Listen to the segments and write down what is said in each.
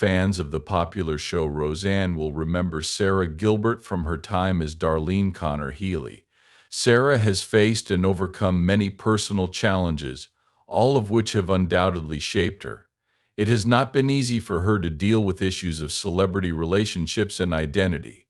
Fans of the popular show Roseanne will remember Sara Gilbert from her time as Darlene Connor Healey. Sara has faced and overcome many personal challenges, all of which have undoubtedly shaped her. It has not been easy for her to deal with issues of celebrity relationships and identity.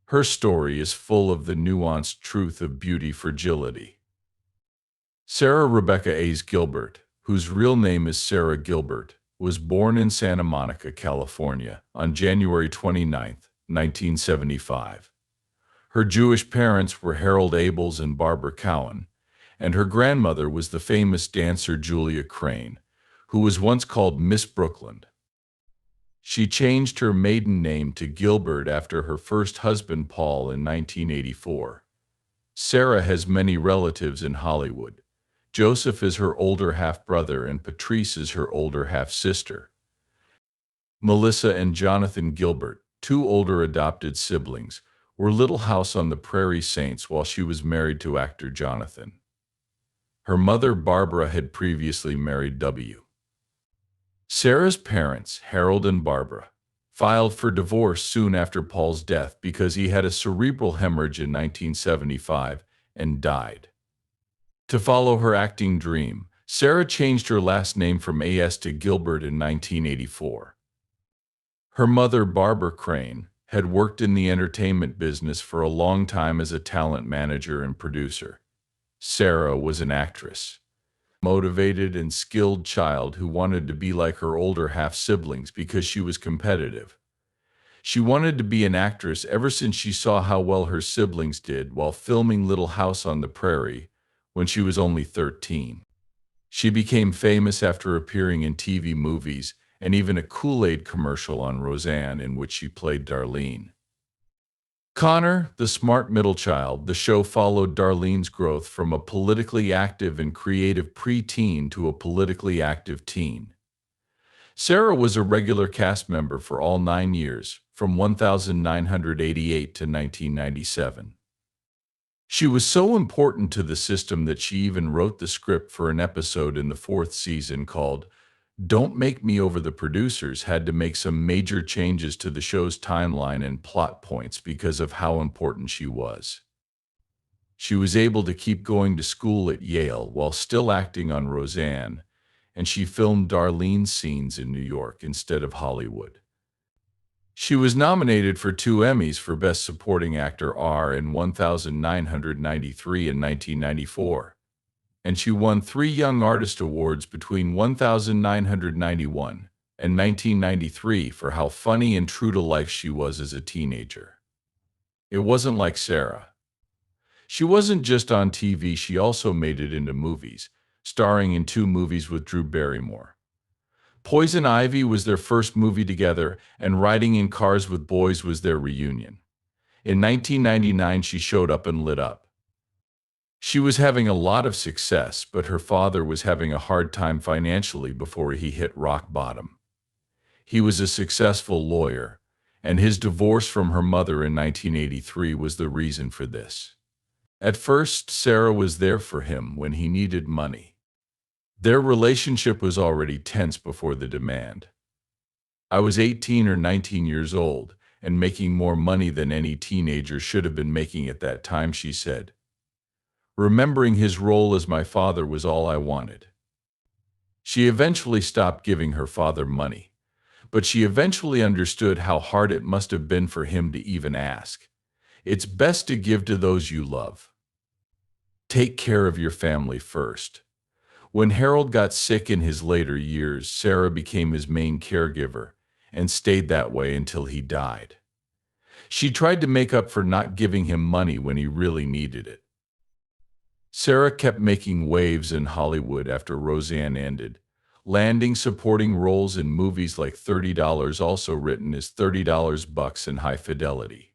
Her story is full of the nuanced truth of beauty fragility. Sarah Rebecca AES Gilbert, whose real name is Sara Gilbert, was born in Santa Monica, California, on January 29, 1975. Her Jewish parents were Harold Abeles and Barbara Cowen, and her grandmother was the famous dancer Julia Crane, who was once called Miss Brook. She changed her maiden name to Gilbert after her first husband Paul in 1984. Sarah has many relatives in Hollywood. Joseph is her older half-brother and Patrice is her older half-sister. Melissa and Jonathan Gilbert, two older adopted siblings, were Little House on the Prairie St.s while she was married to actor Jonathan. Her mother Barbara had previously married W. Sarah's parents, Harold and Barbara, filed for divorce soon after Paul's death because he had a cerebral hemorrhage in 1975 and died. To follow her acting dream, Sarah changed her last name from AS to Gilbert in 1984. Her mother, Barbara Crane, had worked in the entertainment business for a long time as a talent manager and producer. Sarah was an actress, motivated and skilled child who wanted to be like her older half-siblings because she was competitive. She wanted to be an actress ever since she saw how well her siblings did while filming Little House on the Prairie when she was only 13. She became famous after appearing in TV movies and even a Kool-Aid commercial on Roseanne in which she played Darlene Connor, the smart middle child. The show followed Darlene's growth from a politically active and creative preteen to a politically active teen. Sarah was a regular cast member for all 9 years, from 1988 to 1997. She was so important to the system that she even wrote the script for an episode in the 4th season called Don't Make Me Over. The producers had to make some major changes to the show's timeline and plot points because of how important she was. She was able to keep going to school at Yale while still acting on Roseanne, and she filmed Darlene's scenes in New York instead of Hollywood. She was nominated for 2 Emmys for Best Supporting Actor in 1993 and 1994, and she won 3 Young Artist Awards between 1991 and 1993 for how funny and true to life she was as a teenager. It wasn't like Sarah. She wasn't just on TV, she also made it into movies, starring in 2 movies with Drew Barrymore. Poison Ivy was their first movie together, and Riding in Cars with Boys was their reunion. In 1999, she showed up and lit up. She was having a lot of success, but her father was having a hard time financially before he hit rock bottom. He was a successful lawyer, and his divorce from her mother in 1983 was the reason for this. At first, Sarah was there for him when he needed money. Their relationship was already tense before the demand. I was 18 or 19 years old and making more money than any teenager should have been making at that time, she said. Remembering his role as my father was all I wanted. She eventually stopped giving her father money, but she eventually understood how hard it must have been for him to even ask. It's best to give to those you love. Take care of your family first. When Harold got sick in his later years, Sarah became his main caregiver and stayed that way until he died. She tried to make up for not giving him money when he really needed it. Sarah kept making waves in Hollywood after Roseanne ended, landing supporting roles in movies like $30, also written as $30 and High Fidelity.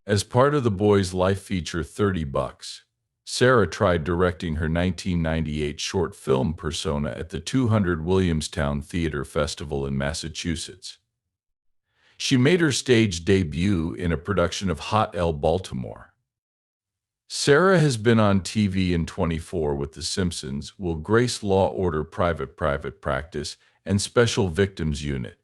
As part of the Boys' Life feature 30 Bucks, Sarah tried directing her 1998 short film Persona at the 200 Williamstown Theater Festival in Massachusetts. She made her stage debut in a production of Hot L Baltimore. Sarah has been on TV in 24 with The Simpsons, Will Grace Law Order Private Practice, and Special Victims Unit.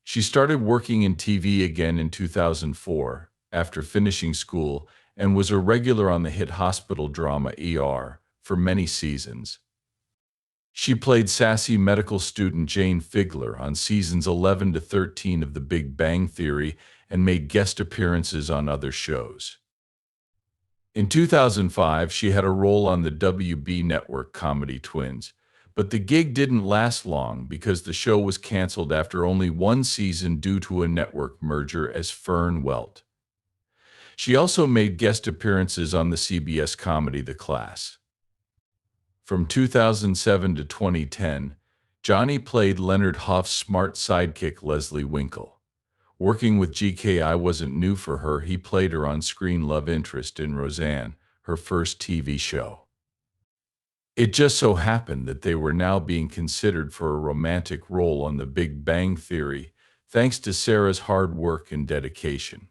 She started working in TV again in 2004 after finishing school and was a regular on the hit hospital drama for many seasons. She played sassy medical student Jane Figler on seasons 11 to 13 of The Big Bang Theory and made guest appearances on other shows. In 2005, she had a role on the WB network comedy Twins, but the gig didn't last long because the show was canceled after only one season due to a network merger as Fern Welt. She also made guest appearances on the CBS comedy The Class. From 2007 to 2010, Johnny played Leonard Hoff's smart sidekick Leslie Winkle. Working with GKI wasn't new for her. He played her on-screen love interest in Roseanne, her first TV show. It just so happened that they were now being considered for a romantic role on The Big Bang Theory, thanks to Sarah's hard work and dedication.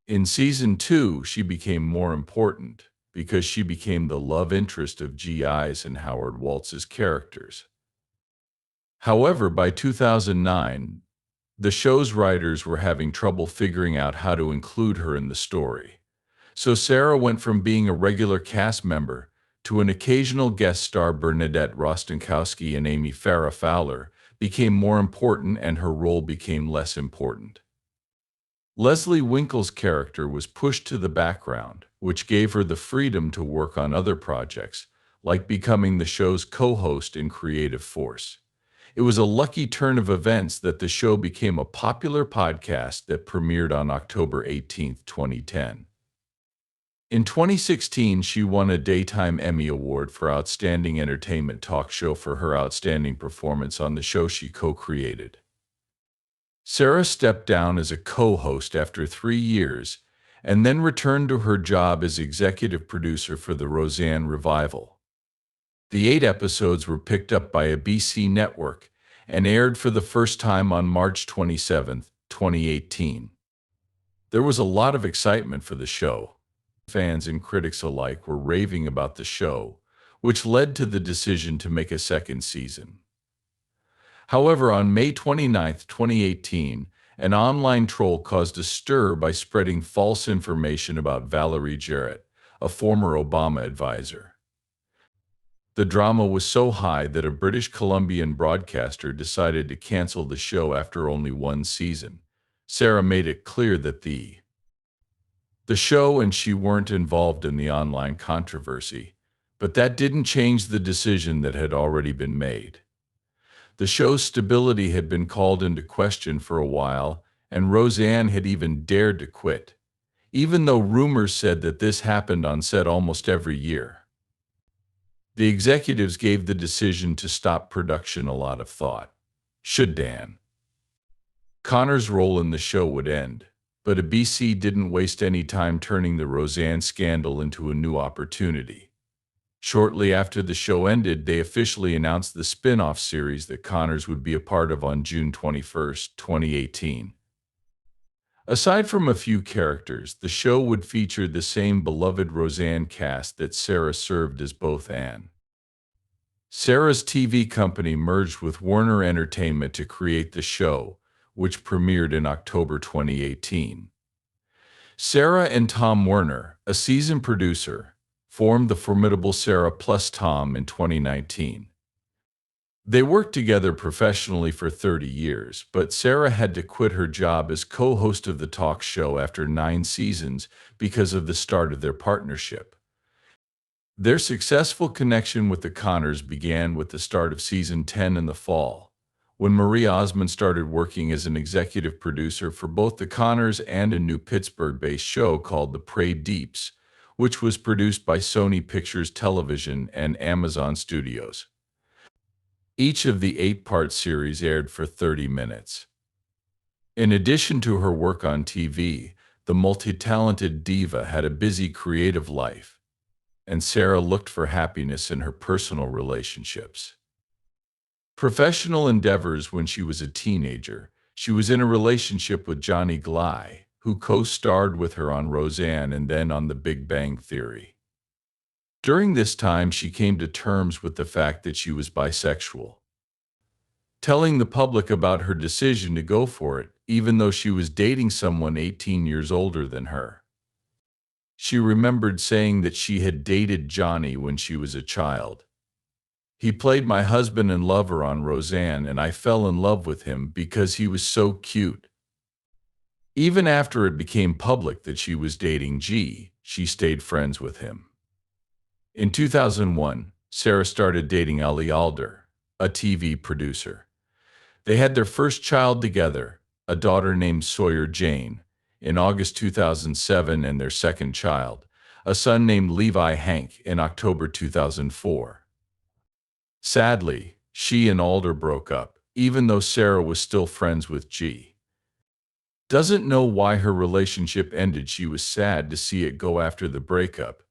In season 2, she became more important because she became the love interest of G.I.'s and Howard Waltz's characters. However, by 2009, the show's writers were having trouble figuring out how to include her in the story. So Sarah went from being a regular cast member to an occasional guest star. Bernadette Rostenkowski and Amy Farrah Fowler became more important and her role became less important. Leslie Winkle's character was pushed to the background, which gave her the freedom to work on other projects, like becoming the show's co-host and creative force. It was a lucky turn of events that the show became a popular podcast that premiered on October 18, 2010. In 2016, she won a Daytime Emmy Award for Outstanding Entertainment Talk Show for her outstanding performance on the show she co-created. Sarah stepped down as a co-host after 3 years and then returned to her job as executive producer for the Roseanne revival. The 8 episodes were picked up by ABC Network and aired for the first time on March 27, 2018. There was a lot of excitement for the show. Fans and critics alike were raving about the show, which led to the decision to make a second season. However, on May 29, 2018, an online troll caused a stir by spreading false information about Valerie Jarrett, a former Obama advisor. The drama was so high that a British Columbian broadcaster decided to cancel the show after only 1 season. Sarah made it clear that the show and she weren't involved in the online controversy, but that didn't change the decision that had already been made. The show's stability had been called into question for a while, and Roseanne had even dared to quit, even though rumors said that this happened on set almost every year. The executives gave the decision to stop production a lot of thought. Should Dan Connor's role in the show would end, but ABC didn't waste any time turning the Roseanne scandal into a new opportunity. Shortly after the show ended, they officially announced the spin-off series that Connors would be a part of on June 21, 2018. Aside from a few characters, the show would feature the same beloved Roseanne cast that Sarah served as both Anne. Sarah's TV company merged with Warner Entertainment to create the show, which premiered in October 2018. Sarah and Tom Werner, a seasoned producer, formed the formidable Sarah plus Tom in 2019. They worked together professionally for 30 years, but Sarah had to quit her job as co-host of the talk show after 9 seasons because of the start of their partnership. Their successful connection with the Connors began with the start of season 10 in the fall, when Marie Osmond started working as an executive producer for both the Connors and a new Pittsburgh-based show called The Prairie St.s, which was produced by Sony Pictures Television and Amazon Studios. Each of the 8-part series aired for 30 minutes. In addition to her work on TV, the multi-talented diva had a busy creative life, and Sarah looked for happiness in her personal relationships. Professional endeavors. When she was a teenager, she was in a relationship with Johnny Gly, who co-starred with her on Roseanne and then on The Big Bang Theory. During this time, she came to terms with the fact that she was bisexual. telling the public about her decision to go for it, even though she was dating someone 18 years older than her. She remembered saying that she had dated Johnny when she was a child. He played my husband and lover on Roseanne, and I fell in love with him because he was so cute. Even after it became public that she was dating G, she stayed friends with him. In 2001, Sarah started dating Ali Alder, a TV producer. They had their first child together, a daughter named Sawyer Jane, in August 2007, and their second child, a son named Levi Hank, in October 2004. Sadly, she and Alder broke up, even though Sarah was still friends with G. Doesn't know why her relationship ended. She was sad to see it go after the breakup.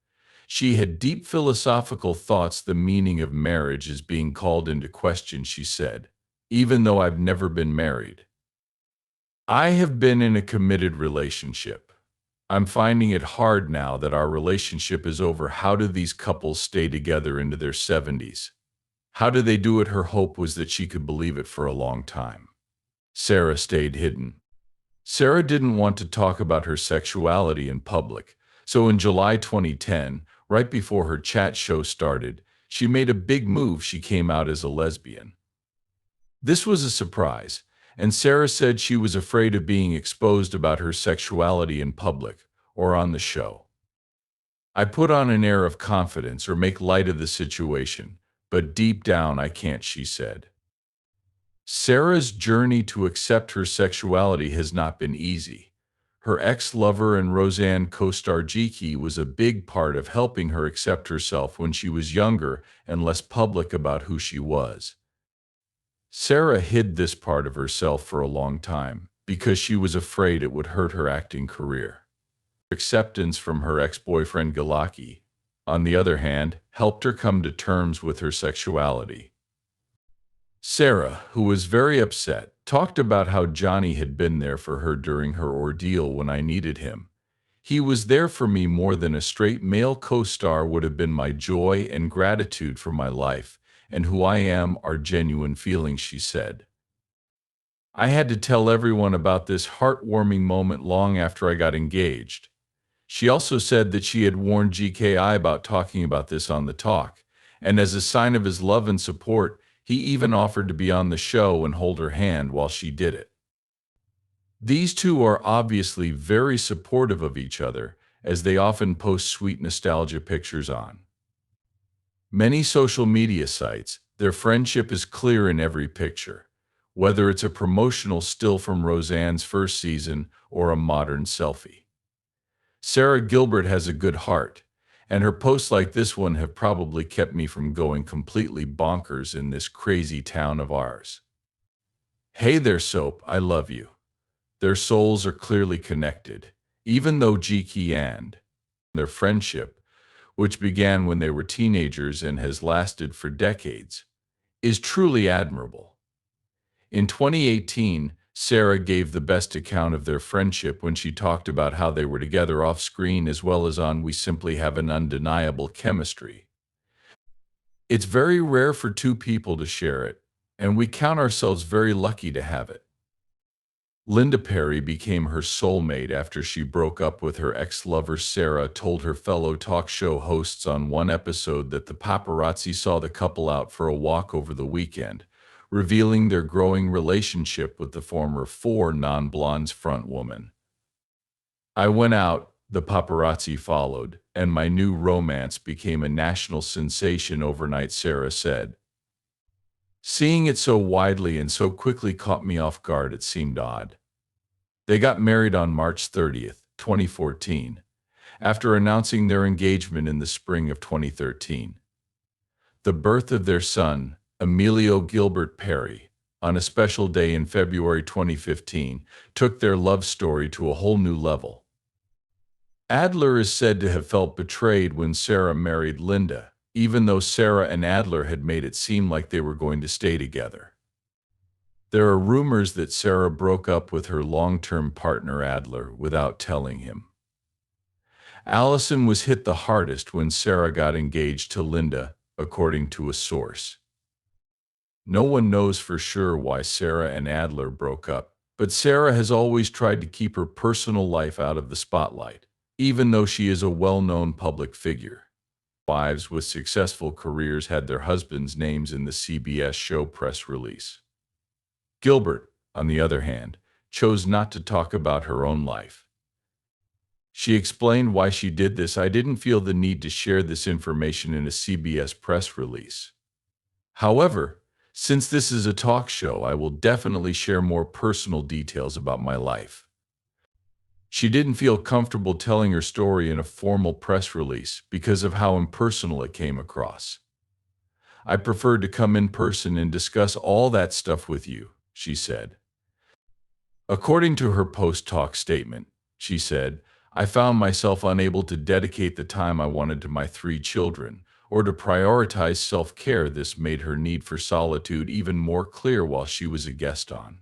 She had deep philosophical thoughts. The meaning of marriage is being called into question, she said, even though I've never been married. I have been in a committed relationship. I'm finding it hard now that our relationship is over. How do these couples stay together into their 70s? How do they do it? Her hope was that she could believe it for a long time. Sarah stayed hidden. Sarah didn't want to talk about her sexuality in public, so in July 2010, right before her chat show started, she made a big move. She came out as a lesbian. This was a surprise, and Sarah said she was afraid of being exposed about her sexuality in public or on the show. I put on an air of confidence or make light of the situation, but deep down I can't, she said. Sarah's journey to accept her sexuality has not been easy. Her ex-lover and Roseanne co-star Giki was a big part of helping her accept herself when she was younger and less public about who she was. Sarah hid this part of herself for a long time because she was afraid it would hurt her acting career. Acceptance from her ex-boyfriend Galaki, on the other hand, helped her come to terms with her sexuality. Sarah, who was very upset, talked about how Johnny had been there for her during her ordeal when I needed him. He was there for me more than a straight male co-star would have been. My joy and gratitude for my life and who I am are genuine feelings, she said. I had to tell everyone about this heartwarming moment long after I got engaged. She also said that she had warned GKI about talking about this on The Talk, and as a sign of his love and support, he even offered to be on the show and hold her hand while she did it. These two are obviously very supportive of each other, as they often post sweet nostalgia pictures on many social media sites. Their friendship is clear in every picture, whether it's a promotional still from Roseanne's first season or a modern selfie. Sarah Gilbert has a good heart, and her posts like this one have probably kept me from going completely bonkers in this crazy town of ours. Hey there, Soap, I love you. Their souls are clearly connected, even though Giki and their friendship, which began when they were teenagers and has lasted for decades, is truly admirable. In 2018, Sarah gave the best account of their friendship when she talked about how they were together off screen as well as on. We simply have an undeniable chemistry. It's very rare for two people to share it, and we count ourselves very lucky to have it. Linda Perry became her soulmate after she broke up with her ex-lover. Sarah told her fellow talk show hosts on one episode that the paparazzi saw the couple out for a walk over the weekend, revealing their growing relationship with the former Four Non-Blondes frontwoman. I went out, the paparazzi followed, and my new romance became a national sensation overnight, Sarah said. Seeing it so widely and so quickly caught me off guard. It seemed odd. They got married on March 30th, 2014, after announcing their engagement in the spring of 2013. The birth of their son, Emilio Gilbert Perry, on a special day in February 2015, took their love story to a whole new level. Adler is said to have felt betrayed when Sarah married Linda, even though Sarah and Adler had made it seem like they were going to stay together. There are rumors that Sarah broke up with her long-term partner Adler without telling him. Allison was hit the hardest when Sarah got engaged to Linda, according to a source. No one knows for sure why Sarah and Adler broke up, but Sarah has always tried to keep her personal life out of the spotlight, even though she is a well-known public figure. Wives with successful careers had their husbands' names in the CBS show press release. Gilbert, on the other hand, chose not to talk about her own life. She explained why she did this. "I didn't feel the need to share this information in a CBS press release. However, since this is a talk show, I will definitely share more personal details about my life." She didn't feel comfortable telling her story in a formal press release because of how impersonal it came across. "I preferred to come in person and discuss all that stuff with you," she said. According to her post-talk statement, she said, "I found myself unable to dedicate the time I wanted to my 3 children, or to prioritize self-care." This made her need for solitude even more clear while she was a guest on.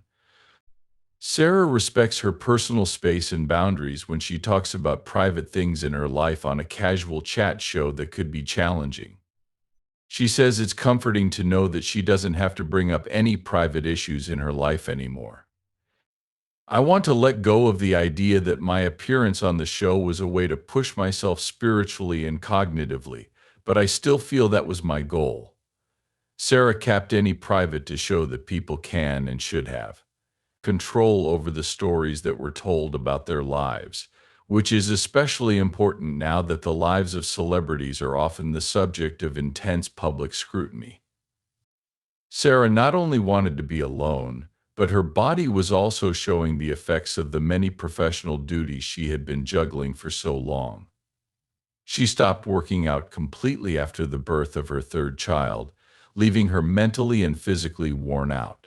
Sarah respects her personal space and boundaries when she talks about private things in her life on a casual chat show that could be challenging. She says it's comforting to know that she doesn't have to bring up any private issues in her life anymore. "I want to let go of the idea that my appearance on the show was a way to push myself spiritually and cognitively, but I still feel that was my goal." Sarah capped any private to show that people can and should have control over the stories that were told about their lives, which is especially important now that the lives of celebrities are often the subject of intense public scrutiny. Sarah not only wanted to be alone, but her body was also showing the effects of the many professional duties she had been juggling for so long. She stopped working out completely after the birth of her 3rd child, leaving her mentally and physically worn out.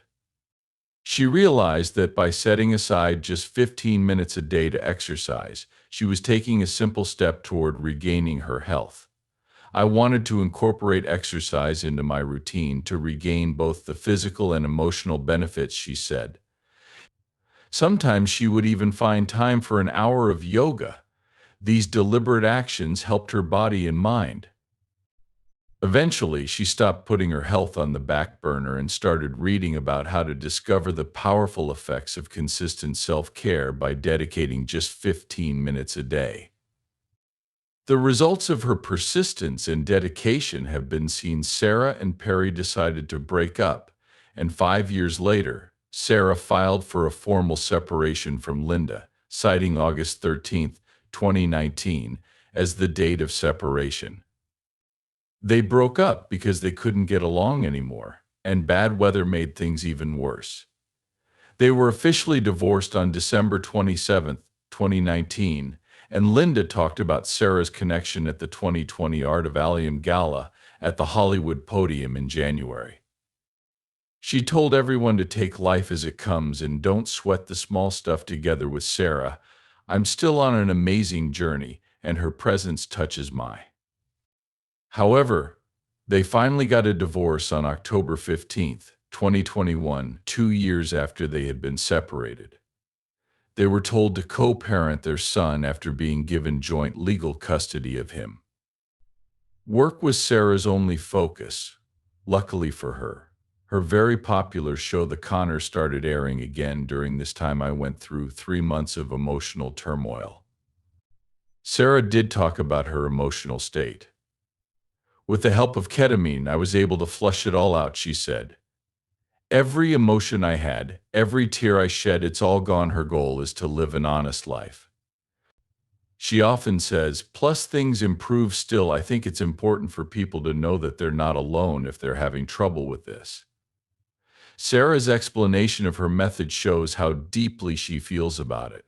She realized that by setting aside just 15 minutes a day to exercise, she was taking a simple step toward regaining her health. "I wanted to incorporate exercise into my routine to regain both the physical and emotional benefits," she said. Sometimes she would even find time for an hour of yoga. These deliberate actions helped her body and mind. Eventually, she stopped putting her health on the back burner and started reading about how to discover the powerful effects of consistent self-care by dedicating just 15 minutes a day. The results of her persistence and dedication have been seen. Sarah and Perry decided to break up, and 5 years later, Sarah filed for a formal separation from Linda, citing August 13, 2019, as the date of separation. They broke up because they couldn't get along anymore, and bad weather made things even worse. They were officially divorced on December 27, 2019, and Linda talked about Sarah's connection at the 2020 Art of Allium Gala at the Hollywood Podium in January. She told everyone to take life as it comes and don't sweat the small stuff. Together with Sarah, "I'm still on an amazing journey, and her presence touches my." However, they finally got a divorce on October 15, 2021, 2 years after they had been separated. They were told to co-parent their son after being given joint legal custody of him. Work was Sarah's only focus. Luckily for her, her very popular show The Connors started airing again. "During this time, I went through 3 months of emotional turmoil." Sarah did talk about her emotional state. "With the help of ketamine, I was able to flush it all out," she said. "Every emotion I had, every tear I shed, it's all gone." Her goal is to live an honest life. She often says, "Plus things improve still." "I think it's important for people to know that they're not alone if they're having trouble with this." Sarah's explanation of her method shows how deeply she feels about it.